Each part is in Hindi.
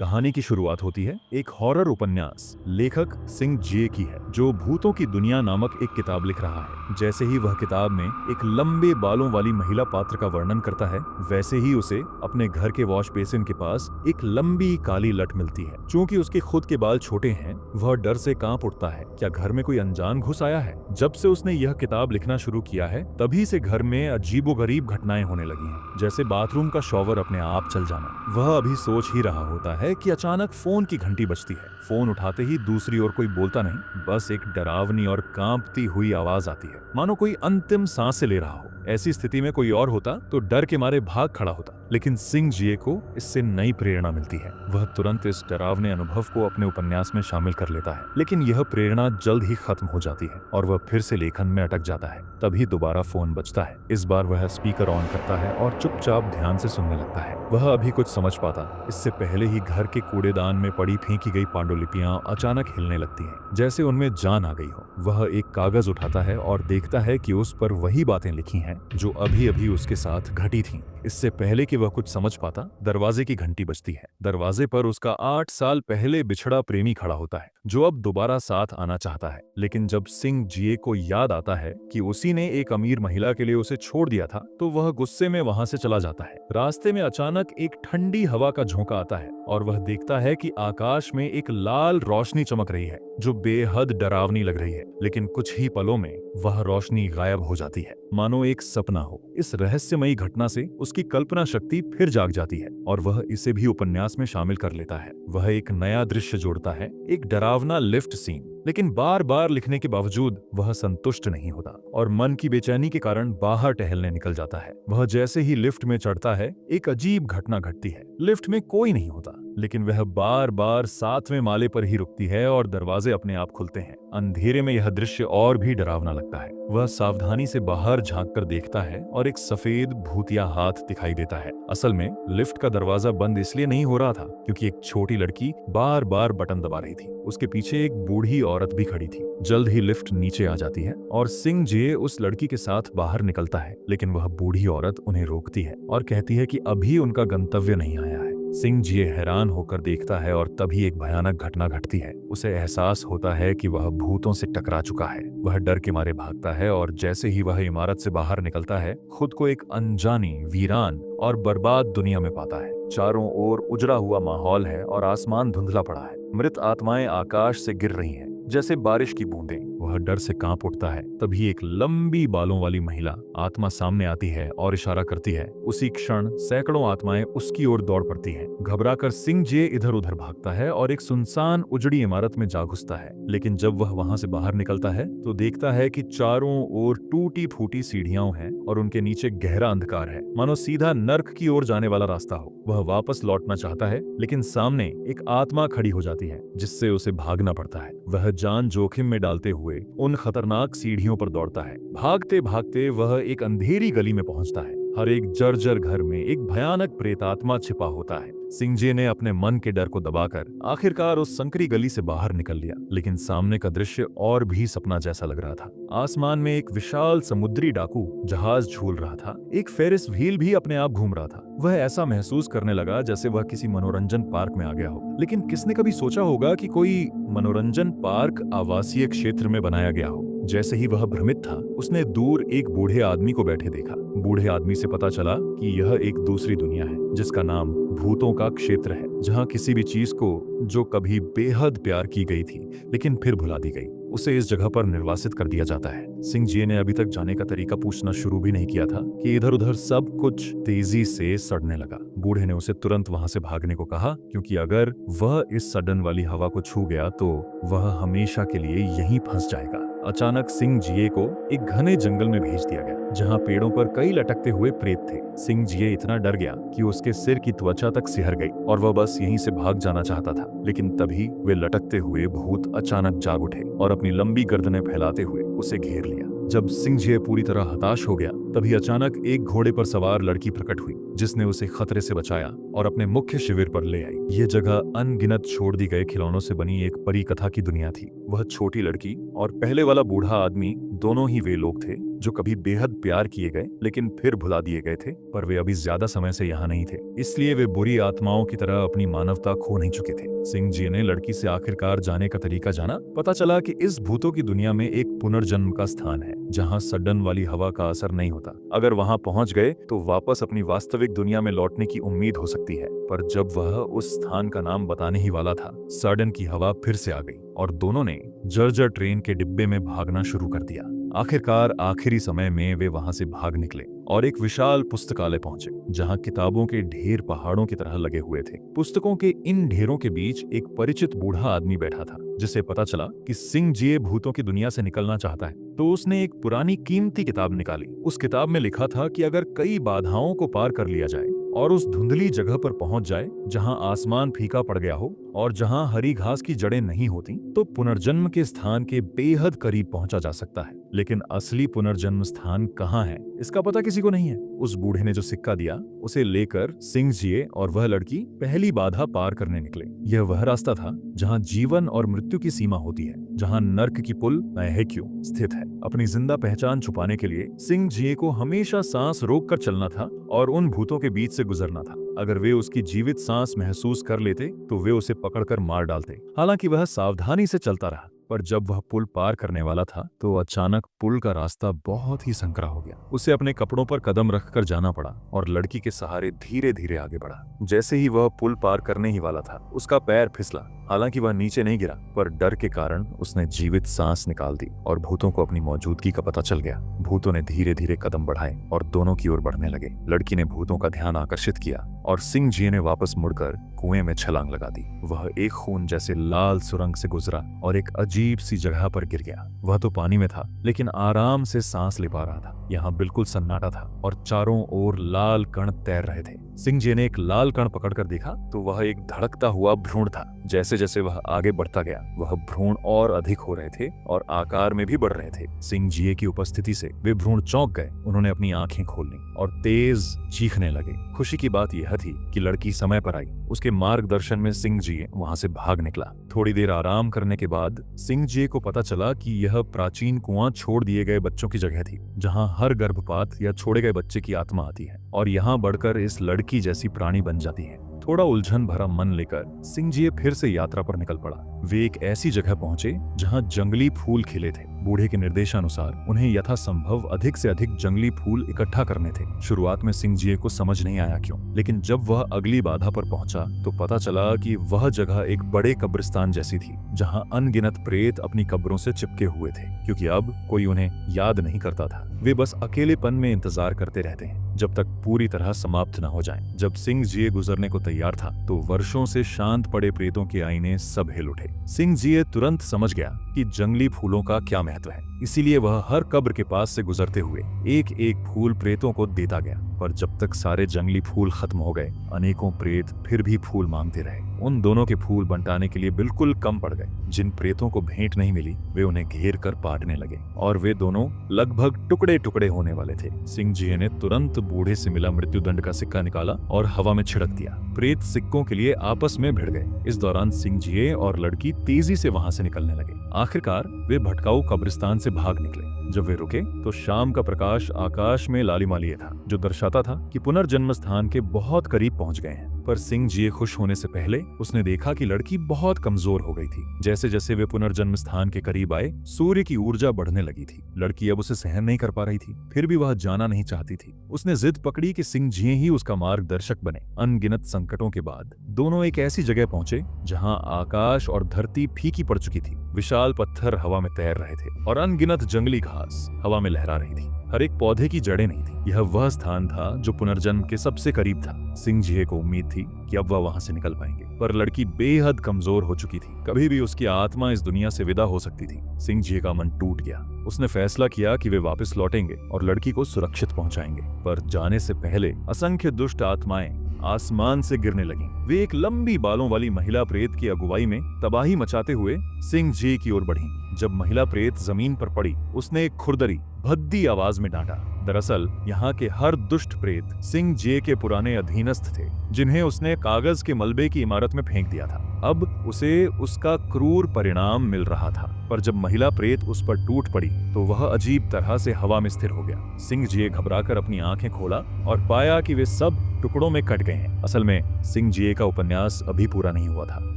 कहानी की शुरुआत होती है एक हॉरर उपन्यास लेखक सिंह जिए की है, जो भूतों की दुनिया नामक एक किताब लिख रहा है। जैसे ही वह किताब में एक लंबे बालों वाली महिला पात्र का वर्णन करता है, वैसे ही उसे अपने घर के वॉश बेसिन के पास एक लंबी काली लट मिलती है। चूंकि उसके खुद के बाल छोटे हैं, वह डर से कांप उठता है। क्या घर में कोई अनजान घुस आया है? जब से उसने यह किताब लिखना शुरू किया है, तभी से घर में अजीबोगरीब घटनाएं होने लगी हैं, जैसे बाथरूम का शॉवर अपने आप चल जाना। वह अभी सोच ही रहा होता है कि अचानक फोन की घंटी बजती है। फोन उठाते ही दूसरी ओर कोई बोलता नहीं, बस एक डरावनी और कांपती हुई आवाज आती है, मानो कोई अंतिम सांसें ले रहा हो। ऐसी स्थिति में कोई और होता तो डर के मारे भाग खड़ा होता, लेकिन सिंह जिए को इससे नई प्रेरणा मिलती है। वह तुरंत इस डरावने अनुभव को अपने उपन्यास में शामिल कर लेता है, लेकिन यह प्रेरणा जल्द ही खत्म हो जाती है और वह फिर से लेखन में अटक जाता है। तभी दोबारा फोन बजता है। इस बार वह स्पीकर ऑन करता है और चुपचाप ध्यान से सुनने लगता है। वह अभी कुछ समझ पाता, इससे पहले ही घर के कूड़ेदान में पड़ी फेंकी गई पांडुलिपियां अचानक हिलने लगती हैं, जैसे उनमें जान आ गई हो। वह एक कागज उठाता है और देखता है कि उस पर वही बातें लिखी हैं जो अभी अभी उसके साथ घटी थीं। इससे पहले कि वह कुछ समझ पाता, दरवाजे की घंटी बजती है। दरवाजे पर उसका 8 साल पहले बिछड़ा प्रेमी खड़ा होता है, जो अब दोबारा साथ आना चाहता है। लेकिन जब सिंह जिए को याद आता है कि उसी ने एक अमीर महिला के लिए उसे छोड़ दिया था, तो वह गुस्से में वहां से चला जाता है। रास्ते में अचानक एक ठंडी हवा का झोंका आता है और वह देखता है कि आकाश में एक लाल रोशनी चमक रही है, जो बेहद डरावनी लग रही है। लेकिन कुछ ही पलों में वह रोशनी गायब हो जाती है, मानो एक सपना हो। इस रहस्यमयी घटना से उसकी कल्पना शक्ति फिर जाग जाती है और वह इसे भी उपन्यास में शामिल कर लेता है। वह एक नया दृश्य जोड़ता है, एक डरावना लिफ्ट सीन। लेकिन बार बार लिखने के बावजूद वह संतुष्ट नहीं होता और मन की बेचैनी के कारण बाहर टहलने निकल जाता है। वह जैसे ही लिफ्ट में चढ़ता है, एक अजीब घटना घटती है। लिफ्ट में कोई नहीं होता, लेकिन वह बार बार 7वें माले पर ही रुकती है और दरवाजे अपने आप खुलते हैं। अंधेरे में यह दृश्य और भी डरावना लगता है। वह सावधानी से बाहर झांककर देखता है और एक सफेद भूतिया हाथ दिखाई देता है। असल में लिफ्ट का दरवाजा बंद इसलिए नहीं हो रहा था क्योंकि एक छोटी लड़की बार बार बटन दबा रही थी। उसके पीछे एक बूढ़ी औरत भी खड़ी थी। जल्द ही लिफ्ट नीचे आ जाती है और सिंह जिए उस लड़की के साथ बाहर निकलता है, लेकिन वह बूढ़ी औरत उन्हें रोकती है और कहती है कि अभी उनका गंतव्य नहीं आया है। सिंह जिए हैरान होकर देखता है और तभी एक भयानक घटना घटती है। उसे एहसास होता है कि वह भूतों से टकरा चुका है। वह डर के मारे भागता है और जैसे ही वह इमारत से बाहर निकलता है, खुद को एक अनजानी, वीरान और बर्बाद दुनिया में पाता है। चारों ओर उजड़ा हुआ माहौल है और आसमान धुंधला पड़ा है। मृत आत्माएं आकाश से गिर रही हैं, जैसे बारिश की बूंदें। वह डर से कांप उठता है। तभी एक लंबी बालों वाली महिला आत्मा सामने आती है और इशारा करती है। उसी क्षण सैकड़ों आत्माएं उसकी ओर दौड़ पड़ती हैं। घबराकर सिंह जिए इधर उधर भागता है और एक सुनसान उजड़ी इमारत में जा घुसता है। लेकिन जब वह वहां से बाहर निकलता है तो देखता है कि चारों ओर टूटी फूटी सीढ़ियां हैं और उनके नीचे गहरा अंधकार है, मानो सीधा नर्क की ओर जाने वाला रास्ता हो। वह वापस लौटना चाहता है, लेकिन सामने एक आत्मा खड़ी हो जाती है, जिससे उसे भागना पड़ता है। वह जान जोखिम में डालते हुए उन खतरनाक सीढ़ियों पर दौड़ता है। भागते भागते वह एक अंधेरी गली में पहुंचता है। हर एक जर्जर घर में एक भयानक प्रेतात्मा छिपा होता है। सिंह जिए ने अपने मन के डर को दबाकर आखिरकार उस संकरी गली से बाहर निकल लिया, लेकिन सामने का दृश्य और भी सपना जैसा लग रहा था। आसमान में एक विशाल समुद्री डाकू जहाज झूल रहा था। एक फेरिस व्हील भी अपने आप घूम रहा था। वह ऐसा महसूस करने लगा जैसे वह किसी मनोरंजन पार्क में आ गया हो। लेकिन किसने कभी सोचा होगा कि कोई मनोरंजन पार्क आवासीय क्षेत्र में बनाया गया हो। जैसे ही वह भ्रमित था, उसने दूर एक बूढ़े आदमी को बैठे देखा। बूढ़े आदमी से पता चला कि यह एक दूसरी दुनिया है, जिसका नाम भूतों का क्षेत्र है, जहाँ किसी भी चीज को जो कभी बेहद प्यार की गई थी लेकिन फिर भुला दी गई, उसे इस जगह पर निर्वासित कर दिया जाता है। सिंह जिए ने अभी तक जाने का तरीका पूछना शुरू भी नहीं किया था कि इधर उधर सब कुछ तेजी से सड़ने लगा। बूढ़े ने उसे तुरंत वहां से भागने को कहा, क्योंकि अगर वह इस सडन वाली हवा को छू गया तो वह हमेशा के लिए यहीं फंस जाएगा। अचानक सिंह जिए को एक घने जंगल में भेज दिया गया, जहां पेड़ों पर कई लटकते हुए प्रेत थे। सिंह जिए इतना डर गया कि उसके सिर की त्वचा तक सिहर गई और वह बस यहीं से भाग जाना चाहता था। लेकिन तभी वे लटकते हुए भूत अचानक जाग उठे और अपनी लंबी गर्दनें फैलाते हुए उसे घेर लिया। जब सिंह जिए पूरी तरह हताश हो गया, तभी अचानक एक घोड़े पर सवार लड़की प्रकट हुई, जिसने उसे खतरे से बचाया और अपने मुख्य शिविर पर ले आई। ये जगह अनगिनत छोड़ दी गए खिलौनों से बनी एक परी कथा की दुनिया थी। वह छोटी लड़की और पहले वाला बूढ़ा आदमी दोनों ही वे लोग थे जो कभी बेहद प्यार किए गए लेकिन फिर भुला दिए गए थे, पर वे अभी ज्यादा समय से यहाँ नहीं थे, इसलिए वे बुरी आत्माओं की तरह अपनी मानवता खो नहीं चुके थे। सिंह जी ने लड़की से आखिरकार जाने का तरीका जाना। पता चला कि इस भूतों की दुनिया में एक पुनर्जन्म का स्थान है जहाँ सडन वाली हवा का असर नहीं होता। अगर वहाँ पहुँच गए तो वापस अपनी वास्तविक दुनिया में लौटने की उम्मीद हो सकती है। पर जब वह उस स्थान का नाम बताने ही वाला था, सडन की हवा फिर से आ गई और दोनों ने जर्जर ट्रेन के डिब्बे में भागना शुरू कर दिया। आखिरकार आखिरी समय में वे वहां से भाग निकले और एक विशाल पुस्तकालय पहुंचे जहां किताबों के ढेर पहाड़ों की तरह लगे हुए थे। पुस्तकों के इन ढेरों के बीच एक परिचित बूढ़ा आदमी बैठा था, जिसे पता चला कि सिंह जी भूतों की दुनिया से निकलना चाहता है। तो उसने एक पुरानी कीमती किताब निकाली। उस किताब में लिखा था कि अगर कई बाधाओं को पार कर लिया जाए और उस धुंधली जगह पर पहुंच जाए जहां आसमान फीका पड़ गया हो और जहां हरी घास की जड़ें नहीं होती, तो पुनर्जन्म के स्थान के बेहद करीब पहुंचा जा सकता है। लेकिन असली पुनर्जन्म स्थान कहाँ है, इसका पता किसी को नहीं है। उस बूढ़े ने जो सिक्का दिया उसे लेकर सिंह जी और वह लड़की पहली बाधा पार करने निकले। यह वह रास्ता था जहां जीवन और मृत्यु की सीमा होती है, जहां नर्क की पुल मैहेक्यू स्थित है। अपनी जिंदा पहचान छुपाने के लिए सिंह जी को हमेशा सांस रोक कर चलना था और उन भूतों के बीच से गुजरना था। अगर वे उसकी जीवित सांस महसूस कर लेते तो वे उसे पकड़कर मार डालते। हालांकि वह सावधानी से चलता रहा, पर जब वह पुल पार करने वाला था तो अचानक पुल का रास्ता बहुत ही संकरा हो गया। उसे अपने कपड़ों पर कदम रखकर जाना पड़ा और लड़की के सहारे धीरे धीरे आगे बढ़ा। जैसे ही वह पुल पार करने ही वाला था, उसका पैर फिसला। हालांकि वह नीचे नहीं गिरा, पर डर के कारण उसने जीवित सांस निकाल दी और भूतों को अपनी मौजूदगी का पता चल गया। भूतों ने धीरे धीरे कदम बढ़ाए और दोनों की ओर बढ़ने लगे। लड़की ने भूतों का ध्यान आकर्षित किया और सिंह जी ने वापस मुड़कर कुएं में छलांग लगा दी। वह एक खून जैसे लाल सुरंग से गुजरा और एक अजीब सी जगह पर गिर गया। वह तो पानी में था, लेकिन आराम से सांस ले पा रहा था। यहाँ बिल्कुल सन्नाटा था और चारों ओर लाल कण तैर रहे थे। सिंह जी ने एक लाल कण पकड़कर देखा तो वह एक धड़कता हुआ भ्रूण था। जैसे जैसे वह आगे बढ़ता गया, वह भ्रूण और अधिक हो रहे थे और आकार में भी बढ़ रहे थे। सिंह जी की उपस्थिति से वे भ्रूण चौंक गए। उन्होंने अपनी आंखें खोल ली और तेज चीखने लगे। खुशी की बात यह थी कि लड़की समय पर आई। उसके मार्गदर्शन में सिंह जी वहां से भाग निकला। थोड़ी देर आराम करने के बाद सिंह जी को पता चला कि यह प्राचीन कुआं छोड़ दिए गए बच्चों की जगह थी, जहां हर गर्भपात या छोड़े गए बच्चे की आत्मा आती है और यहाँ बढ़कर इस लड़की जैसी प्राणी बन जाती है। थोड़ा उलझन भरा मन लेकर सिंह जी फिर से यात्रा पर निकल पड़ा। वे एक ऐसी जगह पहुंचे जहां जंगली फूल खिले थे। बूढ़े के निर्देशानुसार उन्हें यथासंभव अधिक से अधिक जंगली फूल इकट्ठा करने थे। शुरुआत में सिंह जी को समझ नहीं आया क्यों, लेकिन जब वह अगली बाधा पर पहुंचा तो पता चला कि वह जगह एक बड़े कब्रिस्तान जैसी थी, जहां अनगिनत प्रेत अपनी कब्रों से चिपके हुए थे, क्योंकि अब कोई उन्हें याद नहीं करता था। वे बस अकेलेपन में इंतजार करते रहते हैं जब तक पूरी तरह समाप्त न हो जाएं। जब सिंह जी गुजरने को तैयार था तो वर्षों से शांत पड़े प्रेतों के आईने सब हिल उठे। सिंह जी तुरंत समझ गया कि जंगली फूलों का क्या महत्व है, इसीलिए वह हर कब्र के पास से गुजरते हुए एक एक फूल प्रेतों को देता गया। पर जब तक सारे जंगली फूल खत्म हो गए, अनेकों प्रेत फिर भी फूल मांगते रहे। उन दोनों के फूल बंटाने के लिए बिल्कुल कम पड़ गए। जिन प्रेतों को भेंट नहीं मिली वे उन्हें घेर कर पाटने लगे और वे दोनों लगभग टुकड़े टुकड़े होने वाले थे। सिंह जी ने तुरंत बूढ़े से मिला मृत्युदंड का सिक्का निकाला और हवा में छिड़क दिया। प्रेत सिक्कों के लिए आपस में भिड़ गए। इस दौरान सिंह जी और लड़की तेजी से वहां से निकलने लगे। आखिरकार वे भटकाऊ कब्रिस्तान से भाग निकले। जब वे रुके तो शाम का प्रकाश आकाश में लालिमालिए था, जो दर्शाता था कि पुनर्जन्म स्थान के बहुत करीब पहुंच गए हैं। पर सिंह जी खुश होने से पहले उसने देखा कि लड़की बहुत कमजोर हो गई थी। जैसे जैसे वे पुनर्जन्म स्थान के करीब आए, सूर्य की ऊर्जा बढ़ने लगी थी। लड़की अब उसे सहन नहीं कर पा रही थी, फिर भी वह जाना नहीं चाहती थी। उसने जिद पकड़ी कि सिंह जी ही उसका मार्गदर्शक बने। अनगिनत संकटों के बाद दोनों एक ऐसी जगह पहुंचे जहां आकाश और धरती फीकी पड़ चुकी थी। विशाल पत्थर हवा में तैर रहे थे और अनगिनत जंगली घास हवा में लहरा रही थी। हर एक पौधे की जड़ें नहीं थी। यह वह स्थान था जो पुनर्जन्म के सबसे करीब था। सिंह जी को उम्मीद थी कि अब वह वहां से निकल पाएंगे, पर लड़की बेहद कमजोर हो चुकी थी। कभी भी उसकी आत्मा इस दुनिया से विदा हो सकती थी। सिंह जी का मन टूट गया। उसने फैसला किया कि वे वापस लौटेंगे और लड़की को सुरक्षित पहुंचाएंगे। पर जाने से पहले असंख्य दुष्ट आत्माएं आसमान से गिरने लगी। वे एक लंबी बालों वाली महिला प्रेत की अगुवाई में तबाही मचाते हुए सिंह जी की ओर बढ़ी। जब महिला प्रेत जमीन पर पड़ी, उसने एक खुरदरी भद्दी आवाज में डांटा। दरअसल यहाँ के हर दुष्ट प्रेत सिंह जी के पुराने अधीनस्थ थे, जिन्हें उसने कागज के मलबे की इमारत में फेंक दिया था। अब उसे उसका क्रूर परिणाम मिल रहा था। पर जब महिला प्रेत उस पर टूट पड़ी तो वह अजीब तरह से हवा में स्थिर हो गया। सिंह जिये घबराकर अपनी आंखें खोला और पाया कि वे सब टुकड़ों में कट गए हैं। असल में सिंह जिये का उपन्यास अभी पूरा नहीं हुआ था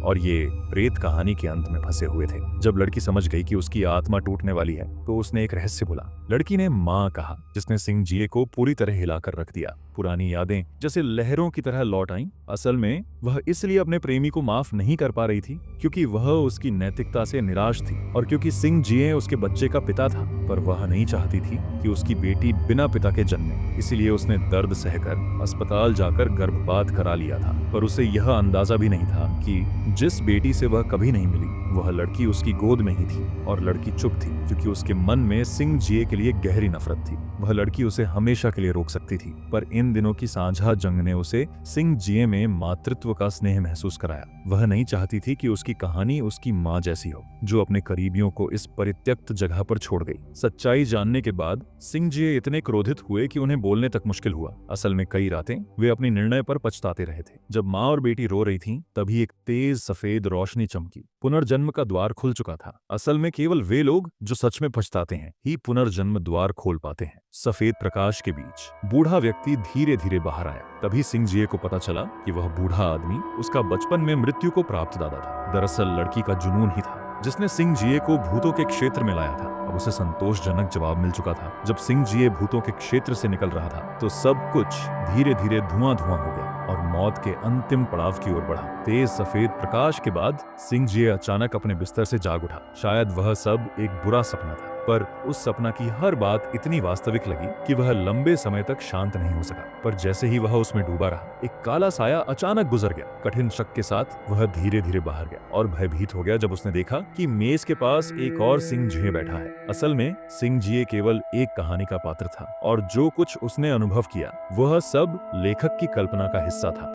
और ये प्रेत कहानी के अंत में फंसे हुए थे। जब लड़की समझ गई कि उसकी आत्मा टूटने वाली है तो उसने एक रहस्य बोला। लड़की ने माँ कहा, जिसने सिंह जिये को पूरी तरह हिलाकर रख दिया। पुरानी यादें जैसे लहरों की तरह लौट आईं। असल में वह इसलिए अपने प्रेमी को माफ नहीं कर पा रही थी क्योंकि वह उसकी नैतिकता से निराश थी और क्योंकि सिंह जिये उसके बच्चे का पिता था, पर वह नहीं चाहती थी कि उसकी बेटी बिना पिता के जन्मे। इसीलिए उसने दर्द सहकर अस्पताल जाकर गर्भपात करा लिया था। पर उसे यह अंदाजा भी नहीं था कि जिस बेटी से वह कभी नहीं मिली वह लड़की उसकी गोद में ही थी। और लड़की चुप थी क्योंकि उसके मन में सिंह जिये के लिए गहरी नफरत थी। वह लड़की उसे हमेशा के लिए रोक सकती थी, पर इन दिनों की साझा जंग ने उसे सिंह जिये में मातृत्व का स्नेह महसूस कराया। वह नहीं चाहती थी कि उसकी कहानी उसकी माँ जैसी हो, जो अपने करीबियों को इस परित्यक्त जगह पर छोड़ गई। सच्चाई जानने के बाद सिंह जिये इतने क्रोधित हुए कि उन्हें बोलने तक मुश्किल हुआ। असल में कई रातें वे अपने निर्णय पर पछताते रहे थे। जब माँ और बेटी रो रही थीं, तभी एक तेज सफेद रोशनी चमकी। पुनर्जन्म का द्वार खुल चुका था। असल में केवल वे लोग जो सच में पछताते हैं ही पुनर्जन्म द्वार खोल पाते हैं। सफेद प्रकाश के बीच बूढ़ा व्यक्ति धीरे धीरे बाहर आया। तभी सिंह जिये को पता चला कि वह बूढ़ा आदमी उसका बचपन में मृत्यु को प्राप्त दादा था। दरअसल लड़की का जुनून ही था जिसने सिंह जिये को भूतों के क्षेत्र में लाया था। अब उसे संतोषजनक जवाब मिल चुका था। जब सिंह जिये भूतों के क्षेत्र से निकल रहा था तो सब कुछ धीरे धीरे धुआं धुआं हो गया और मौत के अंतिम पड़ाव की ओर बढ़ा। तेज सफेद प्रकाश के बाद सिंह जिये अचानक अपने बिस्तर से जाग उठा। शायद वह सब एक बुरा सपना था, पर उस सपना की हर बात इतनी वास्तविक लगी कि वह लंबे समय तक शांत नहीं हो सका। पर जैसे ही वह उसमें डूबा रहा, एक काला साया अचानक गुजर गया। कठिन शक के साथ वह धीरे धीरे बाहर गया और भयभीत हो गया जब उसने देखा कि मेज के पास एक और सिंह जिये बैठा है। असल में सिंह जिये केवल एक कहानी का पात्र था और जो कुछ उसने अनुभव किया वह सब लेखक की कल्पना का हिस्सा था।